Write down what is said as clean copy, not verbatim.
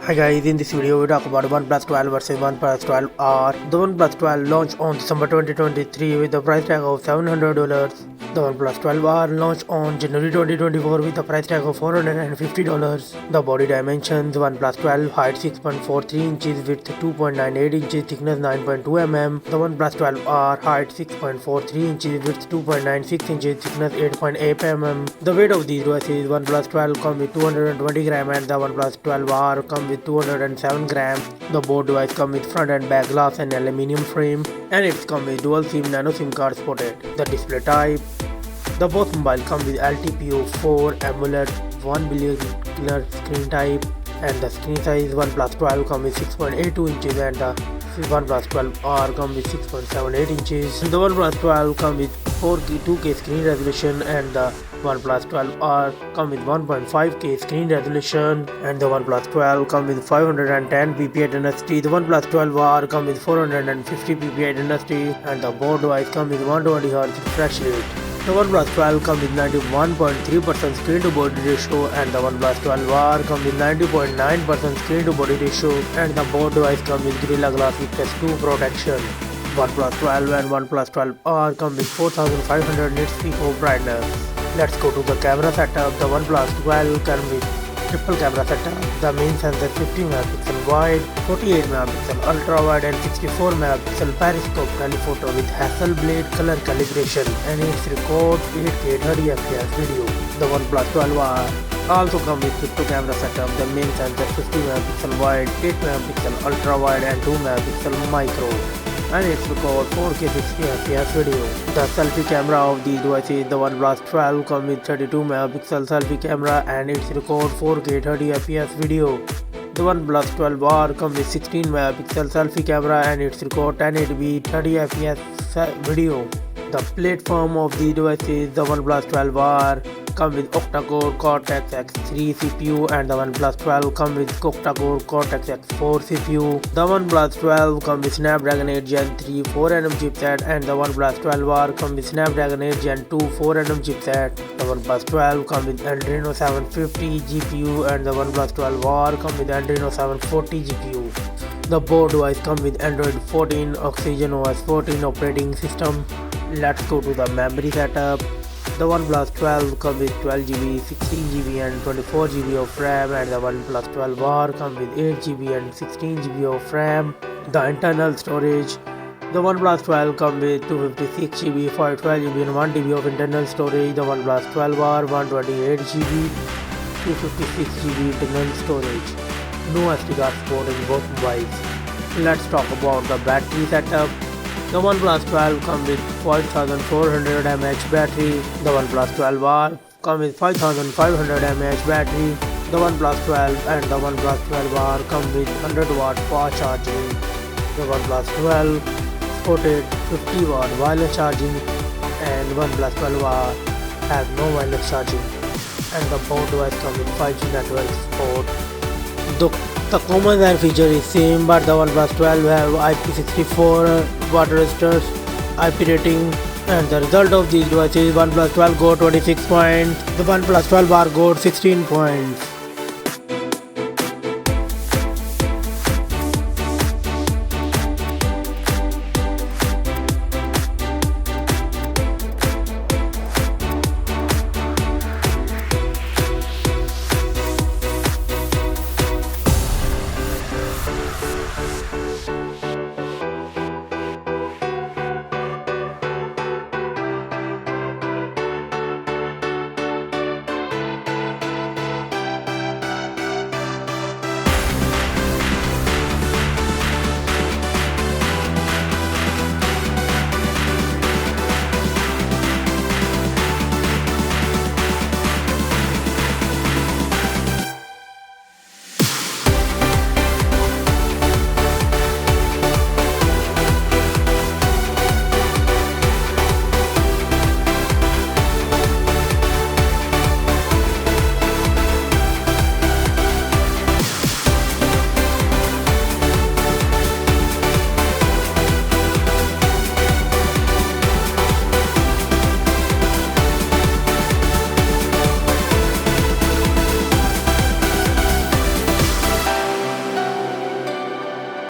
Hi guys, in this video we talk about OnePlus 12 versus OnePlus 12R. The OnePlus 12 launched on December 2023 with a price tag of $700. The OnePlus 12R launched on January 2024 with a price tag of $450. The body dimensions: OnePlus 12 height 6.43 inches, width 2.98 inches, thickness 9.2 mm. The OnePlus 12R height 6.43 inches, width 2.96 inches, thickness 8.8 mm. The weight of these devices: OnePlus 12 comes with 220 gram and the OnePlus 12R comes with 207 gram. The both device come with front and back glass and aluminium frame, and it's come with dual SIM nano SIM card spotted. The display type: the both mobile come with LTPO4 AMOLED 1 billion color screen type, and the screen size: OnePlus 12 come with 6.82 inches and the OnePlus 12R come with 6.78 inches. The OnePlus 12 come with 4K 2K screen resolution and the OnePlus 12R come with 1.5K screen resolution, and the OnePlus 12 come with 510 ppi density. The OnePlus 12R come with 450 ppi density, and the both device come with 120Hz refresh rate. The OnePlus 12 comes with 91.3% screen to body ratio and the OnePlus 12R comes with 90.9% screen to body ratio, and the both device come with Gorilla Glass with S2 protection. OnePlus 12 and OnePlus 12R come with 4500 nits peak of brightness. Let's go to the camera setup. The OnePlus 12 comes with triple camera setup. The main sensor 50 MP wide, 48 MP ultra wide and 64 MP periscope telephoto with Hasselblad color calibration, and it records 8K 30fps video. The OnePlus 12R also comes with triple camera setup. The main sensor 50 MP wide, 8 MP ultra wide and 2 MP micro, and it's record 4K 60fps video. The selfie camera of these devices: the OnePlus 12 comes with 32 MP selfie camera and it's record 4K 30fps video. The OnePlus 12R comes with 16 MP selfie camera and it's record 1080p 30fps video. The platform of these devices: the OnePlus 12R comes with octa-core Cortex X3 CPU and the OnePlus 12 comes with octa-core Cortex X4 CPU. The OnePlus 12 comes with Snapdragon 8 Gen 3 4nm chipset and the OnePlus 12R comes with Snapdragon 8 Gen 2 4nm chipset. The OnePlus 12 comes with Adreno 750 GPU and the OnePlus 12R comes with Adreno 740 GPU. The both devices come with Android 14 Oxygen OS 14 operating system. Let's go to the memory setup. The OnePlus 12 comes with 12GB, 16GB and 24GB of RAM, and the OnePlus 12R comes with 8GB and 16GB of RAM. The internal storage: the OnePlus 12 comes with 256GB, 512GB and 1TB of internal storage. The OnePlus 12R 128GB, 256GB internal storage. No SD card support in both mobiles. Let's talk about the battery setup. The OnePlus 12 comes with 5400 mAh battery. The OnePlus 12R comes with 5500 mAh battery. The OnePlus 12 and the OnePlus 12R come with 100 watt fast charging. The OnePlus 12 supported 50 watt wireless charging and OnePlus 12R has no wireless charging, and the both devices come with 5G network support. The common air feature is same, but the OnePlus 12 have IP64 water resistors, IP rating, and the result of these devices: OnePlus 12 got 26 points, the OnePlus 12R got 16 points.